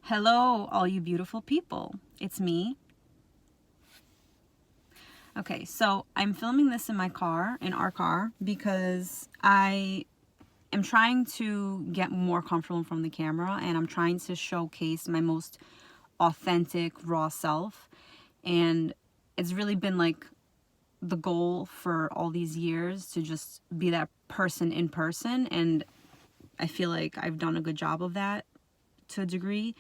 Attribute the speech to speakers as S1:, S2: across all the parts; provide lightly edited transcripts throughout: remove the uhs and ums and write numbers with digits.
S1: Hello, all you beautiful people. It's me. Okay, so I'm filming this in our car, because I am trying to get more comfortable from the camera, and I'm trying to showcase my most authentic, raw self. And it's really been like the goal for all these years to just be that person in person, and I feel like I've done a good job of that to a degree.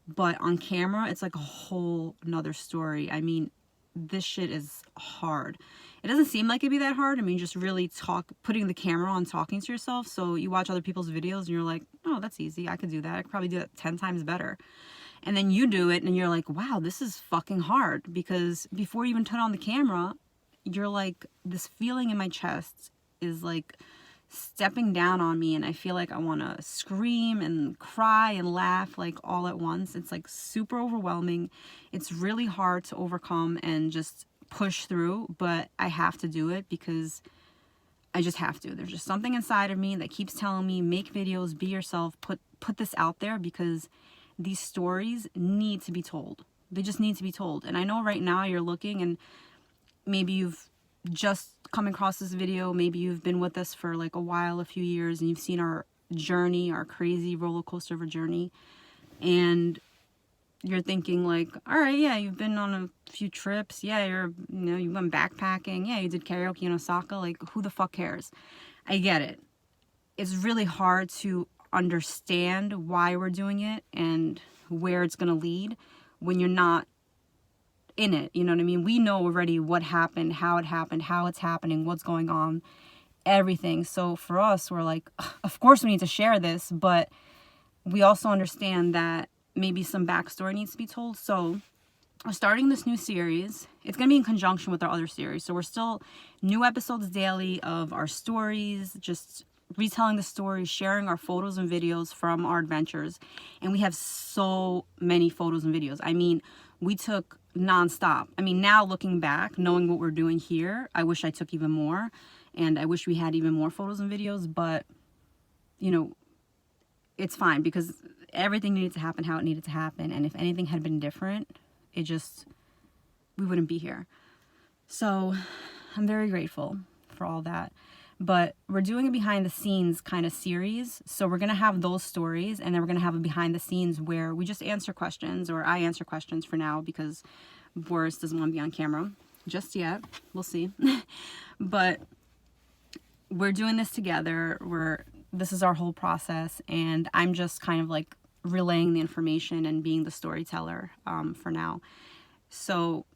S1: But on camera, it's like a whole nother story. I mean, this shit is hard. It doesn't seem like it'd be that hard. I mean, just really putting the camera on, talking to yourself. So you watch other people's videos and you're like, oh, that's easy. I could do that. I could probably do that 10 times better. And then you do it and you're like, wow, this is fucking hard. Because before you even turn on the camera, you're like, this feeling in my chest is like stepping down on me, and I feel like I want to scream and cry and laugh like all at once. It's like super overwhelming. It's really hard to overcome and just push through, but I have to do it because I just have to. There's just something inside of me that keeps telling me, make videos, be yourself, put this out there, because these stories need to be told. They just need to be told. And I know right now you're looking, and maybe you've just come across this video, maybe you've been with us for like a while, a few years, and you've seen our journey, our crazy roller coaster of a journey, and you're thinking like, all right, yeah, you've been on a few trips, yeah, you went backpacking, yeah, you did karaoke in Osaka, like who the fuck cares? I get it. It's really hard to understand why we're doing it and where it's gonna lead when you're not in it, you know what I mean? We know already what happened, how it's happening, what's going on, everything. So for us, we're like, of course we need to share this, but we also understand that maybe some backstory needs to be told. So we're starting this new series. It's going to be in conjunction with our other series. So we're still new episodes daily of our stories, just retelling the stories, sharing our photos and videos from our adventures. And we have so many photos and videos. I mean, we took nonstop. I mean, now looking back, knowing what we're doing here, I wish I took even more, and I wish we had even more photos and videos, but you know, it's fine because everything needed to happen how it needed to happen. And if anything had been different, we wouldn't be here. So I'm very grateful for all that. But we're doing a behind the scenes kind of series. So we're going to have those stories, and then we're going to have a behind the scenes where we just answer questions, or I answer questions for now because Boris doesn't want to be on camera just yet. We'll see. But we're doing this together. This is our whole process, and I'm just kind of like relaying the information and being the storyteller for now. So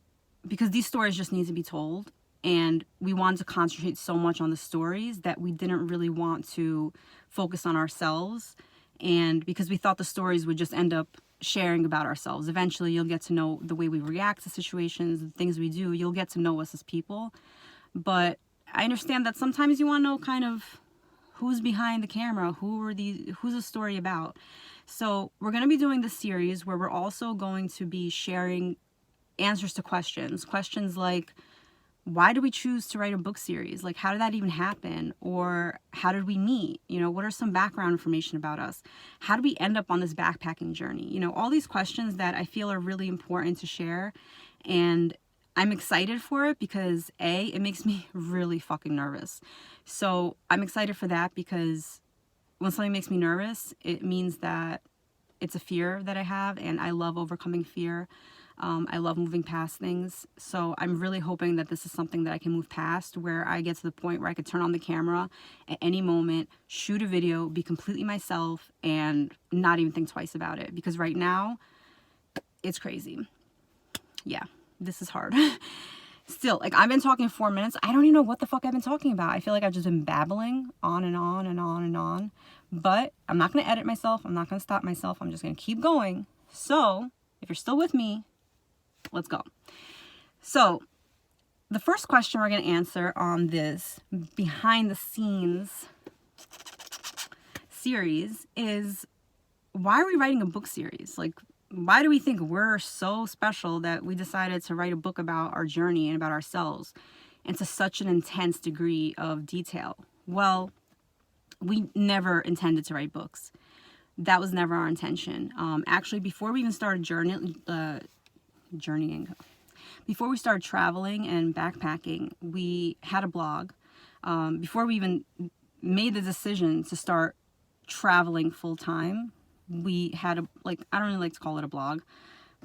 S1: because these stories just need to be told, and we wanted to concentrate so much on the stories that we didn't really want to focus on ourselves. And because we thought the stories would just end up sharing about ourselves. Eventually, you'll get to know the way we react to situations, the things we do. You'll get to know us as people. But I understand that sometimes you want to know kind of who's behind the camera, who's the story about. So we're going to be doing this series where we're also going to be sharing answers to questions like, why do we choose to write a book series? Like, how did that even happen? Or how did we meet? You know, what are some background information about us? How did we end up on this backpacking journey? You know, all these questions that I feel are really important to share. And I'm excited for it because it makes me really fucking nervous. So I'm excited for that because when something makes me nervous, it means that it's a fear that I have, and I love overcoming fear. I love moving past things. So I'm really hoping that this is something that I can move past, where I get to the point where I could turn on the camera at any moment, shoot a video, be completely myself, and not even think twice about it. Because right now, it's crazy. Yeah, this is hard. Still, like, I've been talking 4 minutes. I don't even know what the fuck I've been talking about. I feel like I've just been babbling on and on and on and on. But I'm not going to edit myself. I'm not going to stop myself. I'm just going to keep going. So if you're still with me, let's go. So the first question we're going to answer on this behind the scenes series is, why are we writing a book series? Like, why do we think we're so special that we decided to write a book about our journey and about ourselves, and to such an intense degree of detail? Well, we never intended to write books. that was never our intention. Actually, before we even started journeying, before we started traveling and backpacking, we had a blog. Before we even made the decision to start traveling full time, we had I don't really like to call it a blog,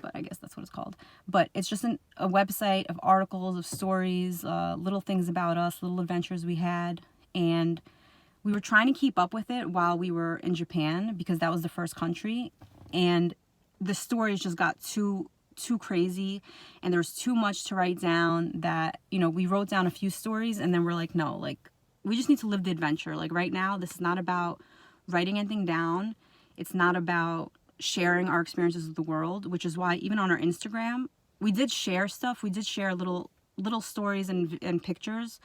S1: but I guess that's what it's called. But it's just a website of articles, of stories, little things about us, little adventures we had. And we were trying to keep up with it while we were in Japan, because that was the first country. And the stories just got too crazy, and there was too much to write down, that, we wrote down a few stories and then we're like, no, we just need to live the adventure. Right now, this is not about writing anything down. It's not about sharing our experiences with the world, which is why even on our Instagram, we did share stuff. We did share little stories and pictures,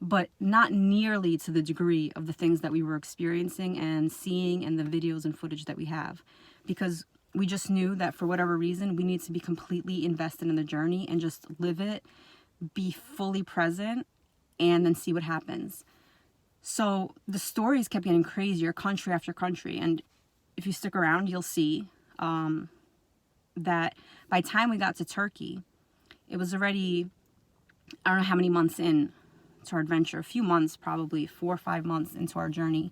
S1: but not nearly to the degree of the things that we were experiencing and seeing, and the videos and footage that we have, because we just knew that for whatever reason, we need to be completely invested in the journey and just live it, be fully present, and then see what happens. So the stories kept getting crazier, country after country. And if you stick around, you'll see that by the time we got to Turkey, it was already, I don't know how many months in to our adventure, a few months, probably 4 or 5 months into our journey.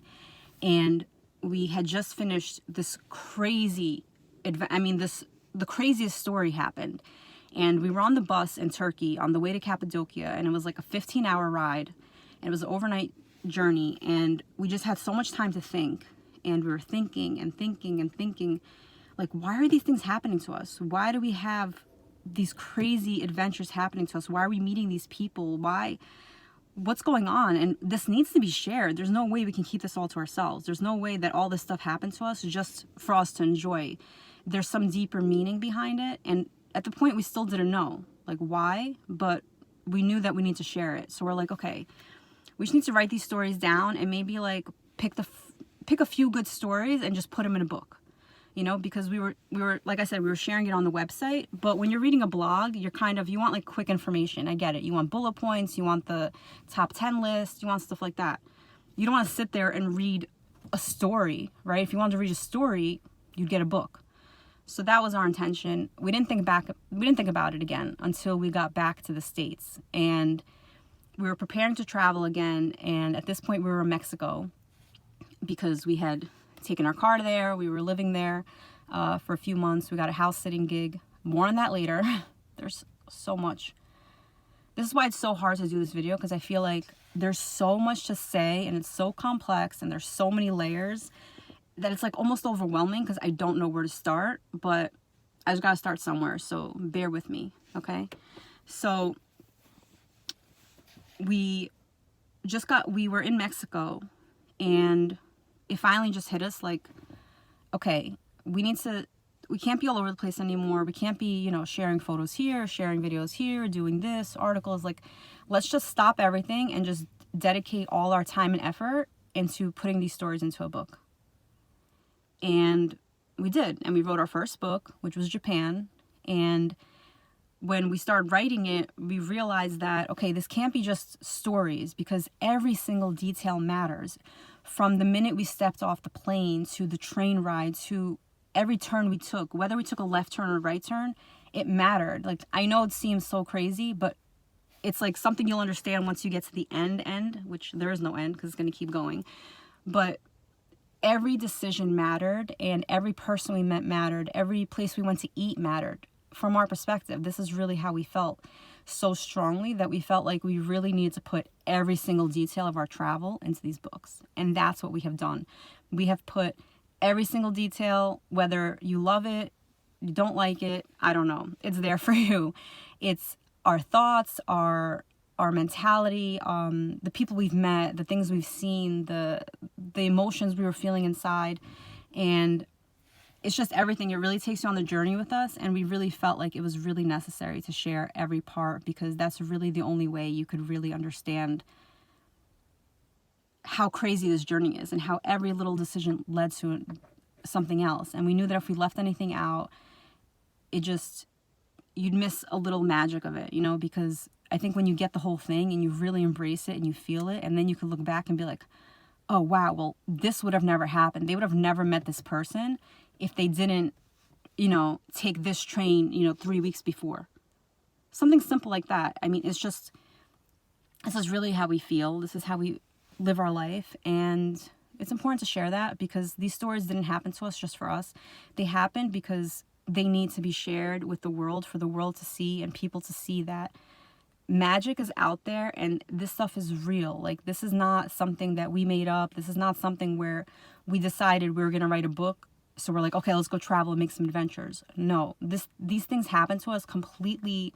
S1: And we had just finished this crazy, the craziest story happened. And we were on the bus in Turkey on the way to Cappadocia, and it was like a 15-hour ride. And it was an overnight journey, and we just had so much time to think. And we were thinking and thinking and thinking, why are these things happening to us? Why do we have these crazy adventures happening to us? Why are we meeting these people? What's going on? And this needs to be shared. There's no way we can keep this all to ourselves. There's no way that all this stuff happened to us just for us to enjoy. There's some deeper meaning behind it. And at the point, we still didn't know, why, but we knew that we need to share it. So we're like, okay, we just need to write these stories down, and maybe pick a few good stories and just put them in a book, because we were, like I said, we were sharing it on the website. But when you're reading a blog, you want quick information. I get it. You want bullet points, you want the top 10 list, you want stuff like that. You don't want to sit there and read a story, right? If you wanted to read a story, you'd get a book. So that was our intention. We didn't think about it again until we got back to the States, and we were preparing to travel again. And at this point, we were in Mexico, because we had taken our car there. We were living there for a few months. We got a house sitting gig. More on that later. There's so much. This is why it's so hard to do this video, because I feel like there's so much to say, and it's so complex, and there's so many layers that it's almost overwhelming, because I don't know where to start. But I just got to start somewhere, so bear with me, okay? So we were in Mexico, and it finally just hit us okay, we can't be all over the place anymore. We can't be, sharing photos here, sharing videos here, doing this, articles. Let's just stop everything and just dedicate all our time and effort into putting these stories into a book. And we did. And we wrote our first book, which was Japan. And when we started writing it, we realized that, okay, this can't be just stories, because every single detail matters. From the minute we stepped off the plane, to the train ride, to every turn we took, whether we took a left turn or a right turn, it mattered. I know it seems so crazy, but it's something you'll understand once you get to the end, which there is no end, because it's going to keep going. But every decision mattered, and every person we met mattered. Every place we went to eat mattered. From our perspective, this is really how we felt, so strongly that we felt like we really needed to put every single detail of our travel into these books. And that's what we have done. We have put every single detail, whether you love it, you don't like it, I don't know. It's there for you. It's our thoughts, our mentality, the people we've met, the things we've seen, the emotions we were feeling inside. And it's just everything. It really takes you on the journey with us, and we really felt like it was really necessary to share every part, because that's really the only way you could really understand how crazy this journey is, and how every little decision led to something else. And we knew that if we left anything out, you'd miss a little magic of it, because I think when you get the whole thing and you really embrace it and you feel it, and then you can look back and be like, oh wow, well, this would have never happened. They would have never met this person if they didn't, take this train, 3 weeks before. Something simple like that. I mean, it's just, this is really how we feel. This is how we live our life. And it's important to share that, because these stories didn't happen to us just for us. They happened because they need to be shared with the world, for the world to see and people to see that magic is out there and this stuff is real. Like, this is not something that we made up. This is not something where we decided we were going to write a book, so we're like, okay, let's go travel and make some adventures. No, these things happen to us completely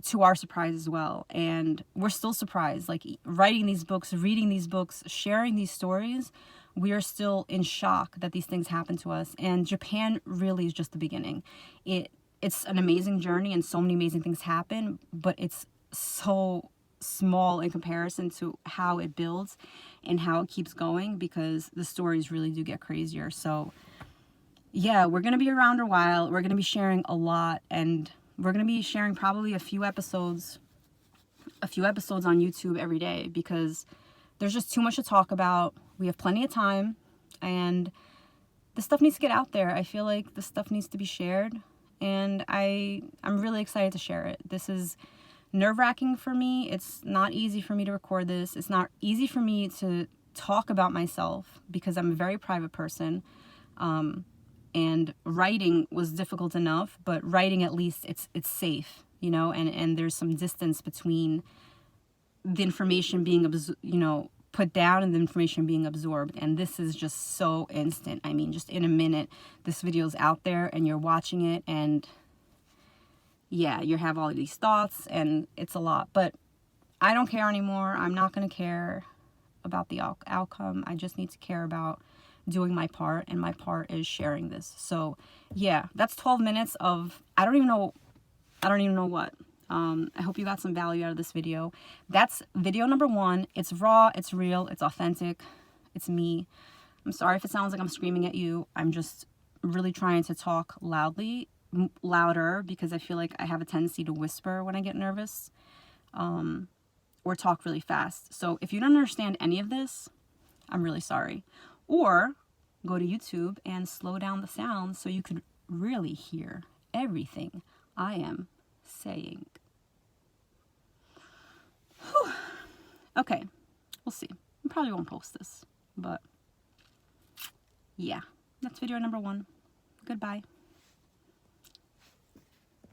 S1: to our surprise as well. And we're still surprised. Like, writing these books, reading these books, sharing these stories, we are still in shock that these things happen to us. And Japan really is just the beginning. It's an amazing journey and so many amazing things happen, but it's so small in comparison to how it builds and how it keeps going, because the stories really do get crazier. So yeah, we're going to be around a while. We're going to be sharing a lot, and we're going to be sharing probably a few episodes on YouTube every day, because there's just too much to talk about. We have plenty of time, and this stuff needs to get out there. I feel like this stuff needs to be shared, and I'm really excited to share it. This is nerve-wracking for me. It's not easy for me to record this. It's not easy for me to talk about myself, because I'm a very private person. And writing was difficult enough, but writing, at least it's safe, and there's some distance between the information being, put down and the information being absorbed. And this is just so instant. I mean, just in a minute, this video's out there and you're watching it, and yeah, you have all of these thoughts, and it's a lot. But I don't care anymore. I'm not going to care about the outcome. I just need to care about doing my part, and my part is sharing this. So yeah, that's 12 minutes of I don't even know what. I hope you got some value out of this video. That's video number 1. It's raw, it's real, it's authentic, it's me. I'm sorry if it sounds like I'm screaming at you. I'm just really trying to talk louder, because I feel like I have a tendency to whisper when I get nervous, or talk really fast. So if you don't understand any of this, I'm really sorry. Or go to YouTube and slow down the sound so you could really hear everything I am saying. Whew. Okay, we'll see. I probably won't post this, but yeah, that's video number 1. Goodbye.